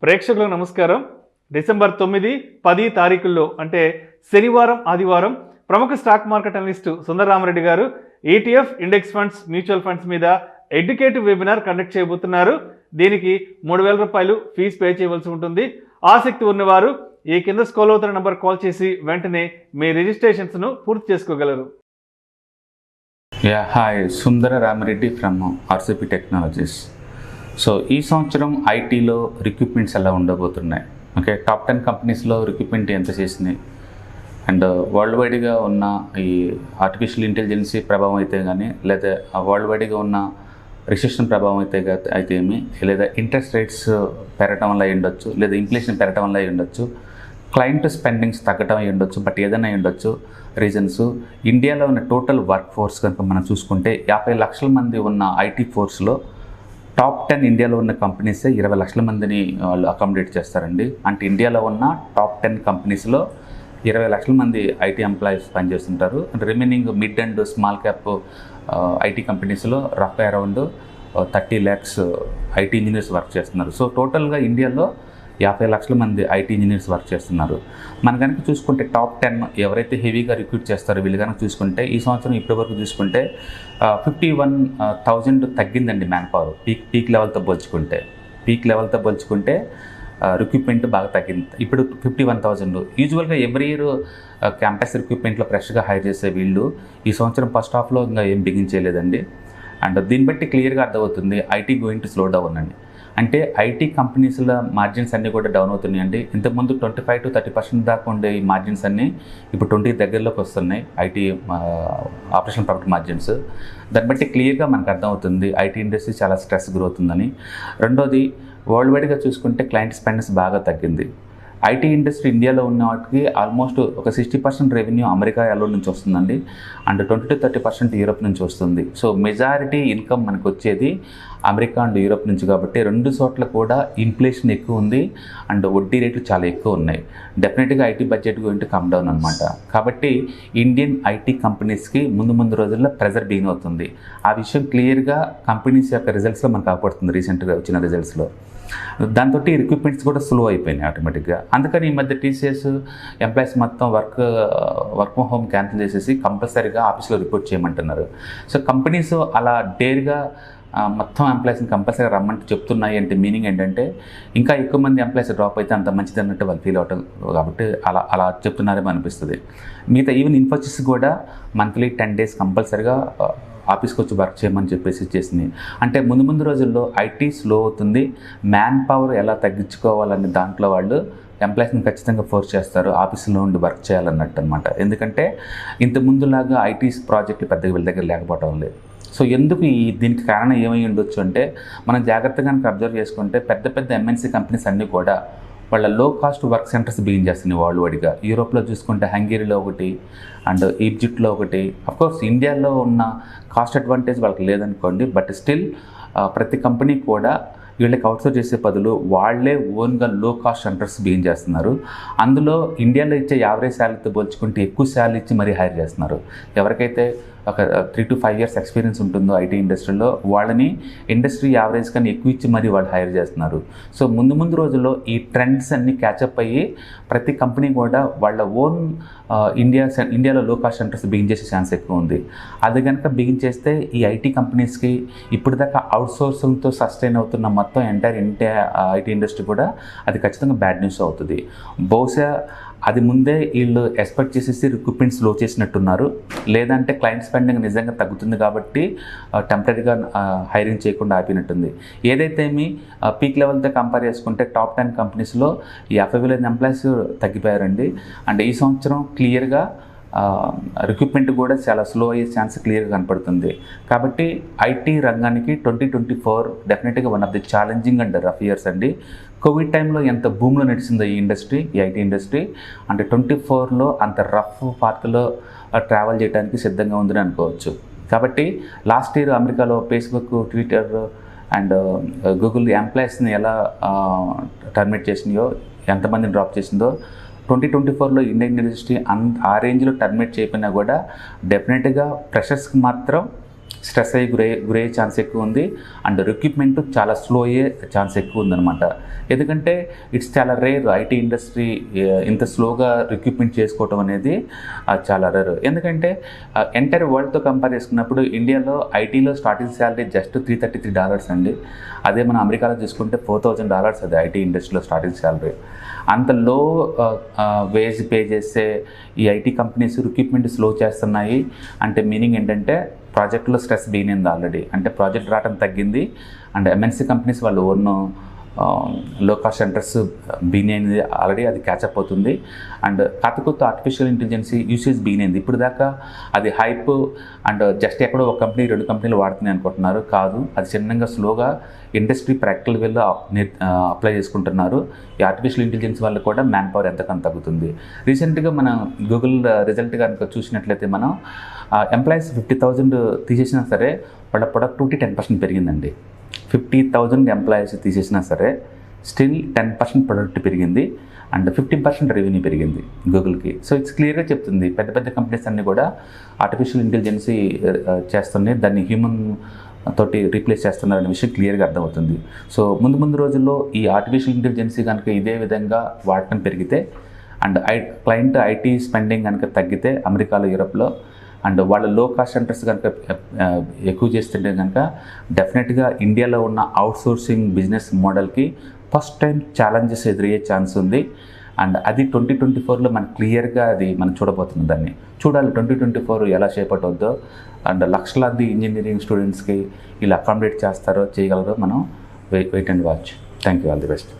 ప్రేక్షకులకు నమస్కారం. డిసెంబర్ 9, 10 తారీఖుల్లో అంటే శనివారం, ఆదివారం ప్రముఖ స్టాక్ మార్కెట్ అనలిస్ట్ సుందర రామరెడ్డి గారు ETF, index funds, mutual funds మీద ఎడ్యుకేటివ్ వెబినార్ కండక్ట్ చేయబోతున్నారు. దీనికి 3,000 రూపాయలు ఫీజు పే చేయవలసి ఉంటుంది. ఆసక్తి ఉన్నవారు ఈ కింద స్క్రోల్ అవుతున్న నంబర్ కాల్ చేసి వెంటనే మీ రిజిస్ట్రేషన్స్ను పూర్తి చేసుకోగలరు. Hi, Sundara Rami Reddy from RCP Technologies. So ఈ సంవత్సరం ఐటీలో రిక్రూట్మెంట్స్ ఎలా ఉండబోతున్నాయి. ఓకే, టాప్ 10 కంపెనీస్లో రిక్రూట్మెంట్ ఎంత చేసినాయి అండ్ వరల్డ్ వైడ్గా ఉన్న ఈ ఆర్టిఫిషియల్ ఇంటెలిజెన్సీ ప్రభావం అయితే కానీ, లేదా వరల్డ్ వైడ్గా ఉన్న రిసెషన్ ప్రభావం అయితే ఏమి, లేదా ఇంట్రెస్ట్ రేట్స్ పెరగడం వల్ల ఉండొచ్చు, లేదా ఇన్ఫ్లేషన్ పెరగడం వల్ల ఉండొచ్చు, క్లయింట్ స్పెండింగ్స్ తగ్గడం అయి ఉండొచ్చు, బట్ ఏదైనా ఉండొచ్చు రీజన్స్. ఇండియాలో ఉన్న టోటల్ వర్క్ ఫోర్స్ కనుక మనం చూసుకుంటే 50 లక్షల మంది ఉన్న ఐటీ ఫోర్స్లో టాప్ 10 ఇండియాలో ఉన్న కంపెనీసే 20 లక్షల మందిని వాళ్ళు అకామిడేట్ చేస్తారండి. అంటే ఇండియాలో ఉన్న టాప్ 10 కంపెనీస్లో 20 లక్షల మంది ఐటీ ఎంప్లాయీస్ పనిచేస్తుంటారు. And remaining mid and small cap IT కంపెనీస్లో rough around 30 lakhs IT engineers work చేస్తున్నారు. సో టోటల్గా ఇండియాలో 50 లక్షల మంది ఐటీ ఇంజనీర్స్ వర్క్ చేస్తున్నారు. మన కనుక చూసుకుంటే టాప్ 10 ఎవరైతే హెవీగా రిక్రూట్ చేస్తారో వీళ్ళు కనుక చూసుకుంటే ఈ సంవత్సరం ఇప్పటి వరకు చూసుకుంటే 51,000 తగ్గిందండి మ్యాన్ పవర్. పీక్ లెవెల్తో పోల్చుకుంటే రిక్రూట్మెంట్ బాగా తగ్గింది. ఇప్పుడు 51,000. యూజువల్గా ఎవ్రీ ఇయర్ క్యాంపస్ రిక్రూట్మెంట్లో ఫ్రెష్గా హైర్ చేసే వీళ్ళు ఈ సంవత్సరం ఫస్ట్ హాఫ్లో ఇంకా ఏం బిగించలేదండి. అండ్ దీన్ని బట్టి క్లియర్గా అర్థమవుతుంది IT going to slow down అండి. అంటే ఐటీ కంపెనీస్ల మార్జిన్స్ అన్నీ కూడా డౌన్ అవుతున్నాయండి. ఇంతకుముందు 25 to 30% దాకా ఉండే ఈ మార్జిన్స్ అన్నీ ఇప్పుడు 20 దగ్గరలోకి వస్తున్నాయి ఐటీ ఆపరేషన్ ప్రాఫిట్ మార్జిన్స్. దాన్ని బట్టి క్లియర్గా మనకు అర్థమవుతుంది ఐటీ ఇండస్ట్రీ చాలా స్ట్రెస్ గురవుతుందని. రెండోది, వరల్డ్ వైడ్గా చూసుకుంటే క్లయింట్ స్పెండెన్స్ బాగా తగ్గింది. ఐటీ ఇండస్ట్రీ ఇండియాలో ఉన్న వాటికి ఆల్మోస్ట్ ఒక 60% రెవెన్యూ అమెరికా అలో నుంచి వస్తుందండి. అండ్ 20 to 30% యూరోప్ నుంచి వస్తుంది. సో మెజారిటీ ఇన్కమ్ మనకు వచ్చేది అమెరికా అండ్ యూరోప్ నుంచి. కాబట్టి రెండు చోట్ల కూడా ఇన్ఫ్లేషన్ ఎక్కువ ఉంది అండ్ వడ్డీ రేట్లు చాలా ఎక్కువ ఉన్నాయి. డెఫినెట్గా IT budget going to come down అనమాట. కాబట్టి ఇండియన్ ఐటీ కంపెనీస్కి ముందు రోజుల్లో ప్రెజర్ బిగిన్ అవుతుంది. ఆ విషయం క్లియర్గా కంపెనీస్ యొక్క రిజల్ట్స్లో మనకు అవపడుతుంది. రీసెంట్గా వచ్చిన రిజల్ట్స్లో దాంతో రిక్రూట్మెంట్స్ కూడా స్లో అయిపోయినాయి ఆటోమేటిక్గా. అందుకని ఈ మధ్య టీసీఎస్ ఎంప్లాయీస్ మొత్తం వర్క్ ఫ్రమ్ హోమ్ క్యాన్సిల్ చేసేసి కంపల్సరీగా ఆఫీస్లో రిపోర్ట్ చేయమంటున్నారు. సో కంపెనీస్ అలా డేర్గా మొత్తం ఎంప్లాయీస్ని కంపల్సరీగా రమ్మంటే చెప్తున్నాయి. అంటే మీనింగ్ ఏంటంటే ఇంకా ఎక్కువ మంది ఎంప్లాయీస్ డ్రాప్ అయితే అంత మంచిది అన్నట్టు వాళ్ళు ఫీల్ అవుతారు. కాబట్టి అలా చెప్తున్నారేమో అనిపిస్తుంది. మిగతా ఈవెన్ ఇన్ఫోసిస్ కూడా మంత్లీ 10 days కంపల్సరీగా ఆఫీస్కి వచ్చి వర్క్ చేయమని చెప్పేసి చేసింది. అంటే ముందు రోజుల్లో ఐటీ స్లో అవుతుంది, మ్యాన్ పవర్ ఎలా తగ్గించుకోవాలనే దాంట్లో వాళ్ళు ఎంప్లాయీస్ని ఖచ్చితంగా ఫోర్స్ చేస్తారు ఆఫీసులో ఉండి వర్క్ చేయాలన్నట్టు అనమాట. ఎందుకంటే ఇంత ముందులాగా ఐటీ ప్రాజెక్టులు పెద్దగా వీళ్ళ దగ్గర లేకపోవడం లేదు. సో ఎందుకు దీనికి కారణం ఏమై ఉండొచ్చు అంటే, మనం జాగ్రత్తగా అబ్జర్వ్ చేసుకుంటే పెద్ద ఎంఎన్సీ కంపెనీస్ అన్నీ కూడా వాళ్ళ లో కాస్ట్ వర్క్ సెంటర్స్ బిగిన్ చేస్తున్నాయి వరల్డ్ వైడ్గా. యూరోప్లో చూసుకుంటే హంగేరీలో ఒకటి అండ్ ఈజిప్ట్లో ఒకటి. అఫ్కోర్స్ ఇండియాలో ఉన్న కాస్ట్ అడ్వాంటేజ్ వాళ్ళకి లేదనుకోండి, బట్ స్టిల్ ప్రతి కంపెనీ కూడా వీళ్ళకి అవుట్సోర్స్ చేసే బదులు వాళ్ళే ఓన్గా లో కాస్ట్ సెంటర్స్ బిగిన్ చేస్తున్నారు. అందులో ఇండియాలో ఇచ్చే యావరేజ్ శాలరీతో పోల్చుకుంటే ఎక్కువ శాలరీ ఇచ్చి మరీ హైర్ చేస్తున్నారు. ఎవరికైతే ఒక 3 to 5 years ఎక్స్పీరియన్స్ ఉంటుందో ఐటీ ఇండస్ట్రీలో వాళ్ళని ఇండస్ట్రీ యావరేజ్ కానీ ఎక్కువ ఇచ్చి మరీ వాళ్ళు హైర్ చేస్తున్నారు. సో ముందు రోజుల్లో ఈ ట్రెండ్స్ అన్నీ క్యాచప్ అయ్యి ప్రతి కంపెనీ కూడా వాళ్ళ ఓన్ ఇండియాలో లో కాస్ట్ సెంటర్స్ బిగిన్ చేసే ఛాన్స్ ఎక్కువ ఉంది. అది కనుక బిగిన్ చేస్తే ఈ ఐటీ కంపెనీస్కి ఇప్పుడు దాకా అవుట్సోర్సింగ్తో సస్టైన్ అవుతున్న మొత్తం ఎంటైర్ ఐటీ ఇండస్ట్రీ కూడా అది ఖచ్చితంగా బ్యాడ్ న్యూస్ అవుతుంది. బహుశా అది ముందే వీళ్ళు ఎక్స్పెక్ట్ చేసేసి రిక్రూట్మెంట్ స్లో చేసినట్టున్నారు, లేదంటే క్లయింట్ స్పెండింగ్ నిజంగా తగ్గుతుంది కాబట్టి టెంపరీగా హైరింగ్ చేయకుండా ఆపినట్టుంది. ఏదైతే పీక్ లెవెల్తో కంపేర్ చేసుకుంటే టాప్ 10 కంపెనీస్లో 50,000 ఎంప్లాయీస్ తగ్గిపోయారండి. అండ్ ఈ సంవత్సరం క్లియర్గా రిక్రూట్మెంట్ కూడా చాలా స్లో అయ్యే ఛాన్స్ క్లియర్గా కనపడుతుంది. కాబట్టి ఐటీ రంగానికి 2024 డెఫినెట్గా one of the challenging and rough years అండి. కోవిడ్ టైంలో ఎంత భూమిలో నడిచిందో ఈ ఐటీ ఇండస్ట్రీ, అంటే 24లో అంత రఫ్ పాత్లో ట్రావెల్ చేయడానికి సిద్ధంగా ఉందని అనుకోవచ్చు. కాబట్టి లాస్ట్ ఇయర్ అమెరికాలో ఫేస్బుక్, ట్విట్టర్ అండ్ గూగుల్ ఎంప్లాయీస్ని ఎలా టర్మినేట్ చేసినాయో, ఎంతమందిని డ్రాప్ చేసిందో 2024లో ఇండియన్ ఇండస్ట్రీ ఆ రేంజ్లో టర్మినేట్ చేయకపోయినా కూడా డెఫినెట్గా ఫ్రెషర్స్కి మాత్రం స్ట్రెస్ అయ్యి గురయ్యే ఛాన్స్ ఎక్కువ ఉంది. అండ్ రిక్రూట్మెంట్ చాలా స్లో అయ్యే ఛాన్స్ ఎక్కువ ఉందన్నమాట. ఎందుకంటే ఇట్స్ చాలా రేర్ ఐటీ ఇండస్ట్రీ ఇంత స్లోగా రిక్రూట్మెంట్ చేసుకోవటం అనేది చాలా రేర్. ఎందుకంటే ఎంటైర్ వరల్డ్తో కంపేర్ చేసుకున్నప్పుడు ఇండియాలో ఐటీలో స్టార్టింగ్ శాలరీ జస్ట్ $333 అండి. అదే మనం అమెరికాలో చూసుకుంటే $4,000 అది ఐటీ ఇండస్ట్రీలో స్టార్టింగ్ శాలరీ. అంత లో వేజ్ పే చేసే ఈ ఐటీ కంపెనీస్ రిక్రూట్మెంట్ స్లో చేస్తున్నాయి అంటే మీనింగ్ ఏంటంటే ప్రాజెక్ట్లో స్ట్రెస్ బిగినింది ఆల్రెడీ, అంటే ప్రాజెక్ట్ రావడం తగ్గింది. అండ్ ఎంఎన్సీ కంపెనీస్ వాళ్ళు ఓన్ లో కాస్ట్ సెంటర్స్ బిగినైంది ఆల్రెడీ, అది క్యాచప్ అవుతుంది. అండ్ కొత్త ఆర్టిఫిషియల్ ఇంటెలిజెన్స్ యూసేజ్ బిగినైంది. ఇప్పుడు దాకా అది హైప్ అండ్ జస్ట్ ఎక్కడో ఒక కంపెనీ 2 కంపెనీలు వాడుతున్నాయి అనుకుంటున్నారు, కాదు, అది చిన్నగా స్లోగా ఇండస్ట్రీ ప్రాక్టికల్ వేలో అప్లై చేసుకుంటున్నారు. ఈ ఆర్టిఫిషియల్ ఇంటెలిజెన్స్ వల్ల కూడా మ్యాన్ పవర్ ఎంతకంత తగ్గుతుంది. రీసెంట్గా మనం గూగుల్ రిజల్ట్ కనుక చూసినట్లయితే మనం ఎంప్లాయీస్ 50,000 తీసేసినా సరే వాళ్ళ ప్రొడక్టివిటీ 10% పెరిగిందండి. 50,000 ఎంప్లాయీస్ తీసేసినా సరే స్టిల్ 10% ప్రొడక్టివిటీ పెరిగింది అండ్ 15% రెవెన్యూ పెరిగింది గూగుల్కి. సో ఇట్స్ క్లియర్గా చెప్తుంది పెద్ద పెద్ద కంపెనీస్ అన్నీ కూడా ఆర్టిఫిషియల్ ఇంటెలిజెన్సీ చేస్తున్నాయి, దాన్ని హ్యూమన్ తోటి రీప్లేస్ చేస్తున్నారనే విషయం క్లియర్గా అర్థమవుతుంది. సో ముందు రోజుల్లో ఈ ఆర్టిఫిషియల్ ఇంటెలిజెన్సీ కనుక ఇదే విధంగా వాడటం పెరిగితే అండ్ క్లయింట్ ఐటీ స్పెండింగ్ కనుక తగ్గితే అమెరికాలో, యూరోప్లో అండ్ వాళ్ళ లో కాస్ట్ సెంటర్స్ కనుక ఎక్కువ చేస్తుంటే కనుక డెఫినెట్గా ఇండియాలో ఉన్న అవుట్సోర్సింగ్ బిజినెస్ మోడల్కి ఫస్ట్ టైం ఛాలెంజెస్ ఎదురయ్యే ఛాన్స్ ఉంది. అండ్ అది 2024లో మనకు క్లియర్గా అది మనం చూడబోతున్నాం. దాన్ని చూడాలి 2024 ఎలా షేప్ అవుతుందో అండ్ లక్షలాది ఇంజనీరింగ్ స్టూడెంట్స్కి ఇలా అకామిడేట్ చేస్తారో చేయగలరో మనం wait and watch. Thank you, all the best.